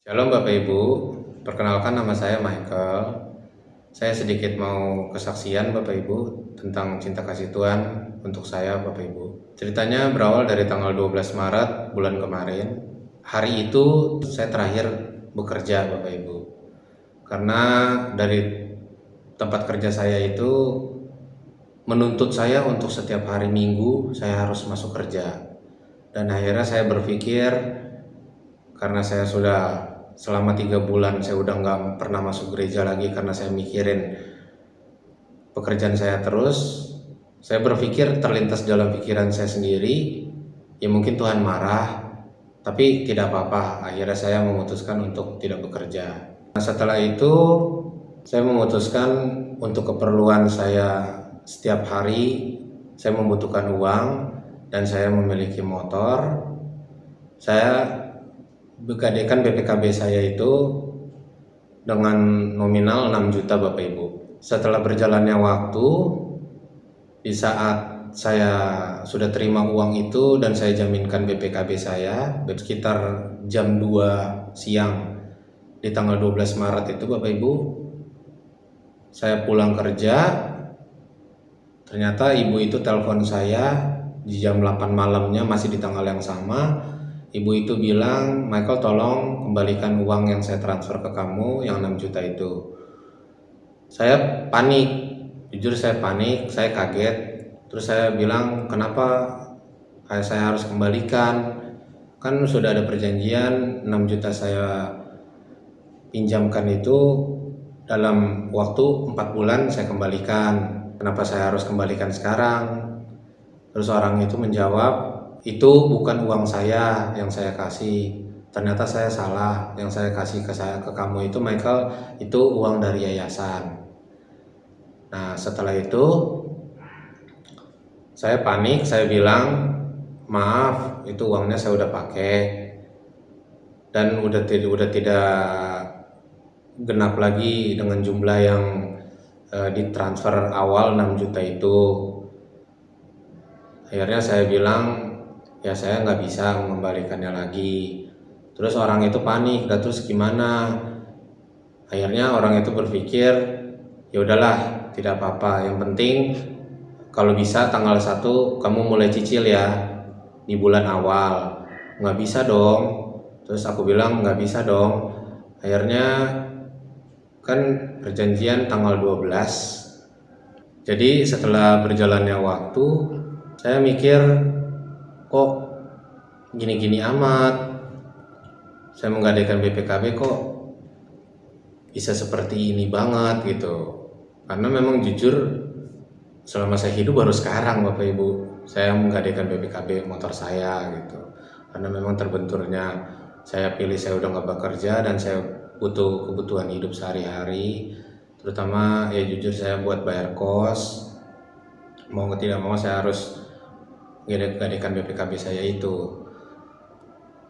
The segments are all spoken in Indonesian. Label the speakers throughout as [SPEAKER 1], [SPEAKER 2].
[SPEAKER 1] Shalom Bapak Ibu, perkenalkan nama saya Michael. Saya sedikit mau kesaksian Bapak Ibu tentang cinta kasih Tuhan untuk saya Bapak Ibu. Ceritanya berawal dari tanggal 12 Maret bulan kemarin. Hari itu saya terakhir bekerja Bapak Ibu. Karena dari tempat kerja saya itu menuntut saya untuk setiap hari Minggu saya harus masuk kerja. Dan akhirnya saya berpikir, karena saya sudah selama 3 bulan saya udah nggak pernah masuk gereja lagi karena saya mikirin pekerjaan saya terus. Saya berpikir, terlintas dalam pikiran saya sendiri, ya mungkin Tuhan marah, tapi tidak apa-apa. Akhirnya saya memutuskan untuk tidak bekerja. Nah, setelah itu saya memutuskan untuk keperluan saya setiap hari. Saya membutuhkan uang dan saya memiliki motor. Saya menggadekan BPKB saya itu dengan nominal 6 juta Bapak Ibu. Setelah berjalannya waktu, di saat saya sudah terima uang itu dan saya jaminkan BPKB saya, sekitar jam 2 siang di tanggal 12 Maret itu Bapak Ibu, saya pulang kerja. Ternyata ibu itu telepon saya di jam 8 malamnya, masih di tanggal yang sama. Ibu itu bilang, "Michael, tolong kembalikan uang yang saya transfer ke kamu yang 6 juta itu." Saya panik, jujur saya panik, saya kaget. Terus saya bilang, "Kenapa saya harus kembalikan? Kan sudah ada perjanjian 6 juta saya pinjamkan itu dalam waktu 4 bulan saya kembalikan. Kenapa saya harus kembalikan sekarang?" Terus orang itu menjawab, "Itu bukan uang saya yang saya kasih. Ternyata saya salah. Yang saya kasih ke kamu itu, Michael, itu uang dari yayasan." Nah, setelah itu saya panik, saya bilang, "Maaf, itu uangnya saya udah pakai dan udah tidak genap lagi dengan jumlah yang ditransfer awal 6 juta itu." Akhirnya saya bilang, "Ya saya nggak bisa mengembalikannya lagi." Terus orang itu panik, "Dan terus gimana?" Akhirnya orang itu berpikir, "Ya udahlah, tidak apa-apa. Yang penting kalau bisa tanggal 1 kamu mulai cicil ya di bulan awal." "Nggak bisa dong." Terus aku bilang, "Nggak bisa dong." Akhirnya kan perjanjian tanggal 12. Jadi setelah berjalannya waktu, saya mikir, kok gini-gini amat. Saya menggadaikan BPKB kok bisa seperti ini banget gitu. Karena memang jujur selama saya hidup baru sekarang Bapak Ibu saya menggadaikan BPKB motor saya gitu. Karena memang terbenturnya saya pilih, saya udah nggak bekerja dan saya butuh kebutuhan hidup sehari-hari. Terutama ya jujur saya buat bayar kos. Mau tidak mau saya harus menggadaikan BPKB saya itu.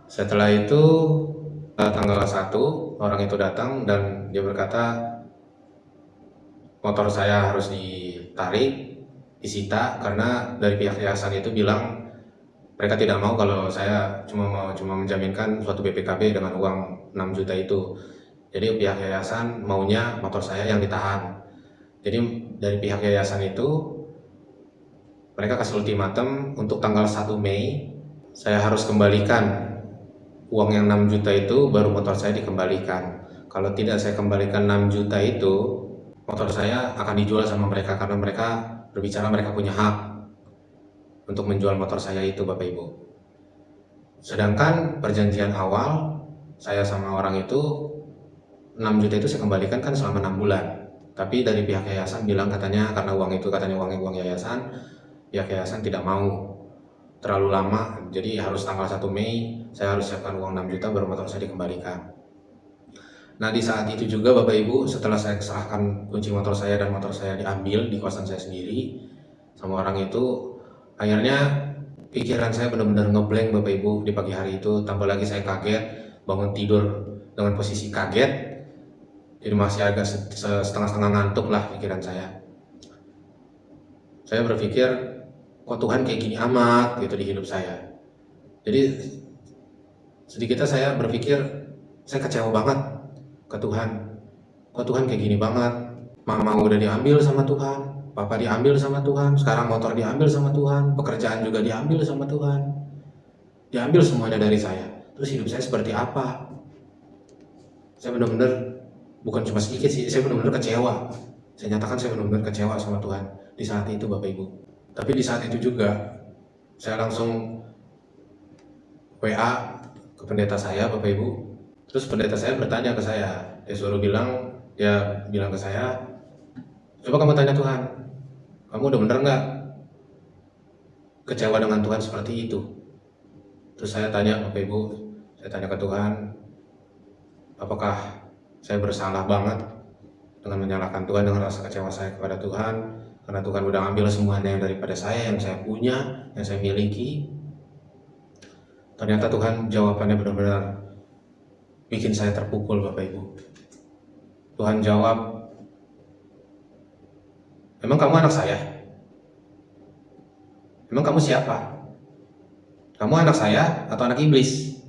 [SPEAKER 1] Setelah itu tanggal 1 orang itu datang dan dia berkata motor saya harus ditarik, disita, karena dari pihak yayasan itu bilang mereka tidak mau kalau saya cuma menjaminkan suatu BPKB dengan uang 6 juta itu. Jadi pihak yayasan maunya motor saya yang ditahan. Jadi dari pihak yayasan itu mereka kasih ultimatum untuk tanggal 1 Mei saya harus kembalikan uang yang 6 juta itu, baru motor saya dikembalikan. Kalau tidak saya kembalikan 6 juta itu, motor saya akan dijual sama mereka karena mereka berbicara mereka punya hak untuk menjual motor saya itu Bapak Ibu. Sedangkan perjanjian awal saya sama orang itu 6 juta itu saya kembalikan kan selama 6 bulan. Tapi dari pihak yayasan bilang katanya karena uang itu katanya uang yayasan, pihak yayasan tidak mau terlalu lama, jadi harus tanggal 1 Mei saya harus siapkan uang 6 juta baru motor saya dikembalikan. Nah, di saat itu juga Bapak Ibu, setelah saya serahkan kunci motor saya dan motor saya diambil di kosan saya sendiri sama orang itu, akhirnya pikiran saya benar-benar ngeblank Bapak Ibu di pagi hari itu. Tambah lagi saya kaget, bangun tidur dengan posisi kaget, jadi masih agak setengah-setengah ngantuk lah pikiran saya. Saya berpikir, kok Tuhan kayak gini amat gitu di hidup saya. Jadi sedikitnya saya berpikir, Saya kecewa banget ke Tuhan. Kok Tuhan kayak gini banget? Mama udah diambil sama Tuhan, papa diambil sama Tuhan, sekarang motor diambil sama Tuhan, pekerjaan juga diambil sama Tuhan. Diambil semuanya dari saya. Terus hidup saya seperti apa? Saya benar-benar, bukan cuma sedikit sih, saya benar-benar kecewa. Saya nyatakan saya benar-benar kecewa sama Tuhan di saat itu, Bapak Ibu. Tapi di saat itu juga saya langsung WA ke pendeta saya, Bapak Ibu. Terus pendeta saya bertanya ke saya, dia bilang ke saya, coba kamu tanya Tuhan, kamu udah bener nggak kecewa dengan Tuhan seperti itu? Terus saya tanya, Bapak Ibu, saya tanya ke Tuhan, apakah saya bersalah banget dengan menyalahkan Tuhan, dengan rasa kecewa saya kepada Tuhan, karena Tuhan udah ambil semuanya daripada saya, yang saya punya, yang saya miliki. Ternyata Tuhan jawabannya benar-benar bikin saya terpukul, Bapak Ibu. Tuhan jawab, emang kamu anak saya? Emang kamu siapa? Kamu anak saya atau anak iblis?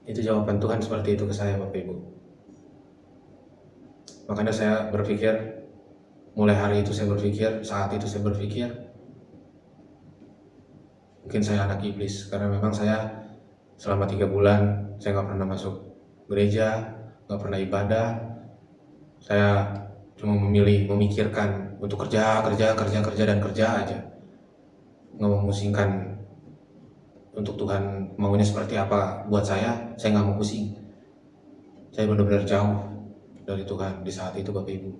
[SPEAKER 1] Itu jawaban Tuhan seperti itu ke saya, Bapak Ibu. Makanya saya berpikir, mulai hari itu saya berpikir, saat itu saya berpikir, mungkin saya anak iblis, karena memang saya selama 3 bulan saya nggak pernah masuk gereja, nggak pernah ibadah. Saya cuma memikirkan untuk kerja aja, nggak memusingkan untuk Tuhan maunya seperti apa buat saya nggak mau pusing. Saya benar-benar jauh dari Tuhan di saat itu, Bapak Ibu.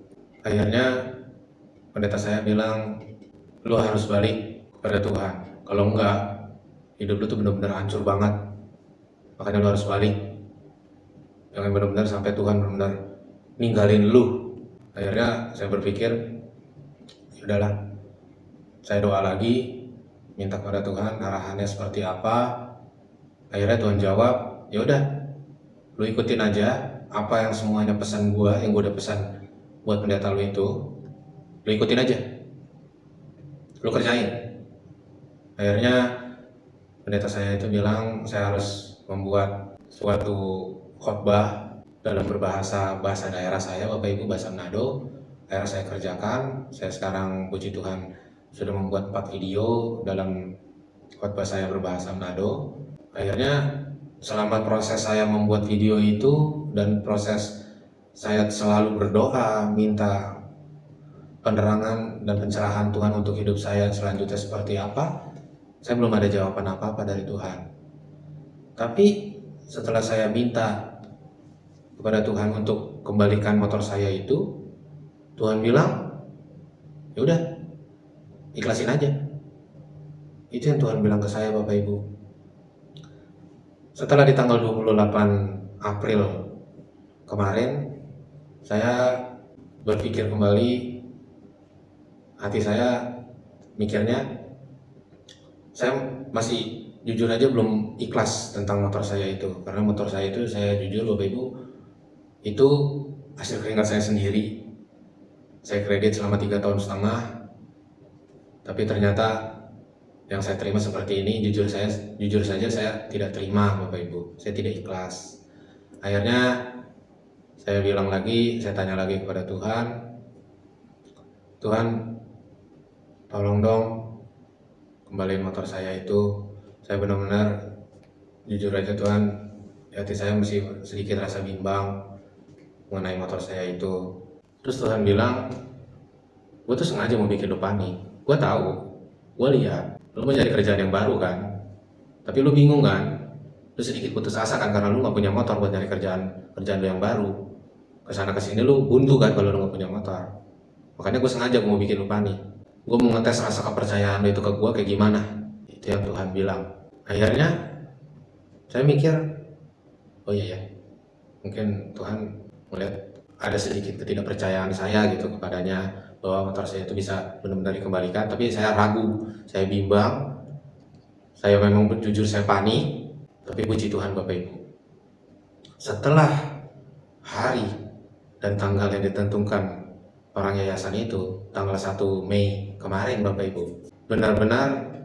[SPEAKER 1] Akhirnya pendeta saya bilang, lu harus balik kepada Tuhan, kalau enggak hidup lu tuh benar-benar hancur banget, makanya lu harus balik, jangan benar-benar sampai Tuhan benar-benar ninggalin lu. Akhirnya saya berpikir, yaudahlah, saya doa lagi, minta kepada Tuhan arahannya seperti apa. Akhirnya Tuhan jawab, yaudah, lu ikutin aja apa yang semuanya pesan gua, yang gua udah pesan buat pendeta lu itu, lu ikutin aja, lu kerjain. Akhirnya pendeta saya itu bilang saya harus membuat suatu khotbah dalam bahasa daerah saya, Bapak Ibu, bahasa Manado. Akhirnya saya kerjakan. Saya sekarang puji Tuhan sudah membuat 4 video dalam khotbah saya berbahasa Manado. Akhirnya selama proses saya membuat video itu dan proses saya selalu berdoa minta penerangan dan pencerahan Tuhan untuk hidup saya selanjutnya seperti apa, saya belum ada jawaban apa-apa dari Tuhan. Tapi setelah saya minta kepada Tuhan untuk kembalikan motor saya itu, Tuhan bilang, yaudah, ikhlasin aja. Itu yang Tuhan bilang ke saya, Bapak Ibu. Setelah di tanggal 28 April kemarin, saya berpikir kembali, hati saya mikirnya, saya masih jujur aja belum ikhlas tentang motor saya itu. Karena motor saya itu, saya jujur Bapak Ibu, itu hasil keringat saya sendiri. Saya kredit selama 3,5 tahun, tapi ternyata yang saya terima seperti ini, jujur saja saya tidak terima, Bapak Ibu. Saya tidak ikhlas. Akhirnya saya bilang lagi, saya tanya lagi kepada Tuhan, Tuhan, tolong dong kembaliin motor saya itu. Saya benar-benar jujur aja Tuhan, hati saya masih sedikit rasa bimbang mengenai motor saya itu. Terus Tuhan bilang, gue tuh sengaja mau bikin lu panik. Gue tahu, gue lihat, lu mau cari kerjaan yang baru kan, tapi lu bingung kan, lu sedikit putus asa kan karena lu nggak punya motor buat nyari kerjaan lu yang baru. Kesana kesini lu buntu kan kalau lu nggak punya motor. Makanya gue sengaja mau bikin lu panik. Gue mau ngetes rasa kepercayaan lu itu ke gue kayak gimana. Itu yang Tuhan bilang. Akhirnya saya mikir, oh iya ya, mungkin Tuhan melihat ada sedikit ketidakpercayaan saya gitu kepadanya, bahwa motor saya itu bisa benar-benar dikembalikan. Tapi saya ragu, saya bimbang, saya memang jujur saya panik. Tapi puji Tuhan Bapak Ibu, setelah hari dan tanggal yang ditentukan orang yayasan itu, tanggal 1 Mei kemarin Bapak Ibu, benar-benar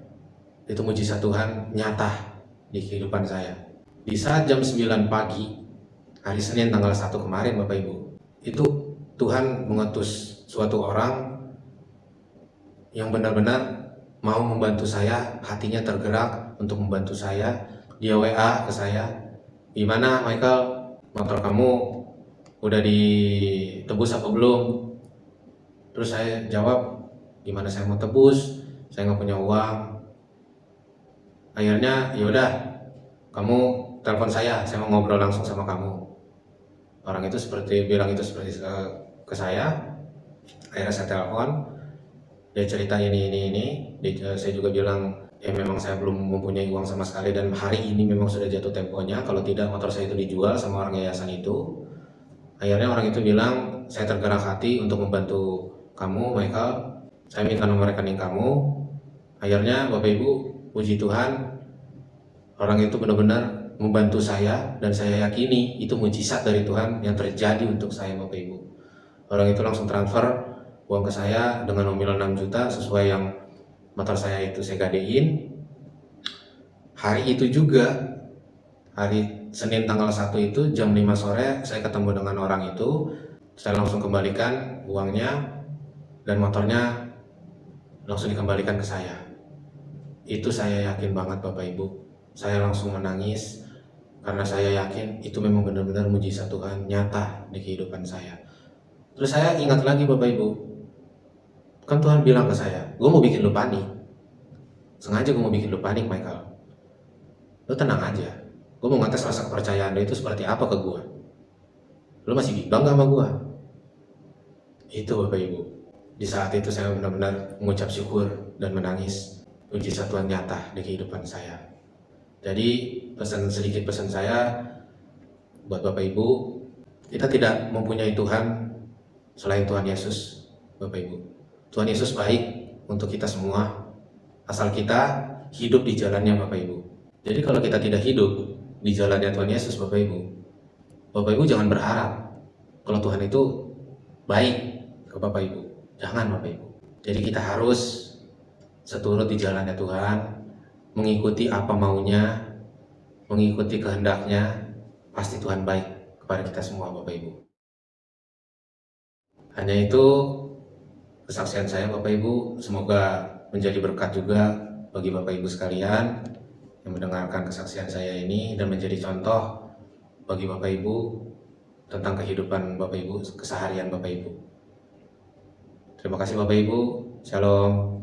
[SPEAKER 1] itu mujizat Tuhan nyata di kehidupan saya. Di saat jam 9 pagi hari Senin tanggal 1 kemarin Bapak Ibu. Itu Tuhan mengutus suatu orang yang benar-benar mau membantu saya, hatinya tergerak untuk membantu saya. Dia WA ke saya, "Gimana Michael, motor kamu udah ditebus apa belum?" Terus saya jawab, "Gimana saya mau tebus? Saya nggak punya uang." Akhirnya, "Yaudah, kamu telepon saya mau ngobrol langsung sama kamu." Orang itu bilang itu seperti ke saya. Akhirnya saya telepon, dia cerita ini. Saya juga bilang, ya memang saya belum mempunyai uang sama sekali dan hari ini memang sudah jatuh temponya, kalau tidak motor saya itu dijual sama orang yayasan itu. Akhirnya orang itu bilang, "Saya tergerak hati untuk membantu kamu Michael, saya minta nomor rekening kamu." Akhirnya Bapak Ibu, puji Tuhan, orang itu benar-benar membantu saya dan saya yakini itu mujizat dari Tuhan yang terjadi untuk saya Bapak Ibu. Orang itu langsung transfer uang ke saya dengan nominal 6 juta sesuai yang motor saya itu saya gadein. Hari itu juga, hari Senin tanggal 1 itu jam 5 sore saya ketemu dengan orang itu. Saya langsung kembalikan uangnya dan motornya langsung dikembalikan ke saya. Itu saya yakin banget Bapak Ibu. Saya langsung menangis karena saya yakin itu memang benar-benar mujizat Tuhan nyata di kehidupan saya. Terus saya ingat lagi Bapak Ibu, kan Tuhan bilang ke saya, "Gue mau bikin lu panik. Sengaja gue mau bikin lu panik Michael. Lu tenang aja. Gue mau ngetes rasa kepercayaan lu itu seperti apa ke gue. Lu masih bimbang gak sama gue?" Itu Bapak Ibu. Di saat itu saya benar-benar mengucap syukur dan menangis. Mujizat Tuhan nyata di kehidupan saya. Jadi sedikit pesan saya buat Bapak Ibu, kita tidak mempunyai Tuhan selain Tuhan Yesus Bapak Ibu. Tuhan Yesus baik untuk kita semua, asal kita hidup di jalannya Bapak Ibu. Jadi kalau kita tidak hidup di jalannya Tuhan Yesus Bapak Ibu jangan berharap kalau Tuhan itu baik ke Bapak Ibu. Jangan Bapak Ibu. Jadi kita harus seturut di jalannya Tuhan, mengikuti apa maunya, mengikuti kehendaknya. Pasti Tuhan baik kepada kita semua Bapak Ibu. Hanya itu kesaksian saya Bapak Ibu, semoga menjadi berkat juga bagi Bapak Ibu sekalian yang mendengarkan kesaksian saya ini dan menjadi contoh bagi Bapak Ibu tentang kehidupan Bapak Ibu, keseharian Bapak Ibu. Terima kasih Bapak Ibu, Shalom.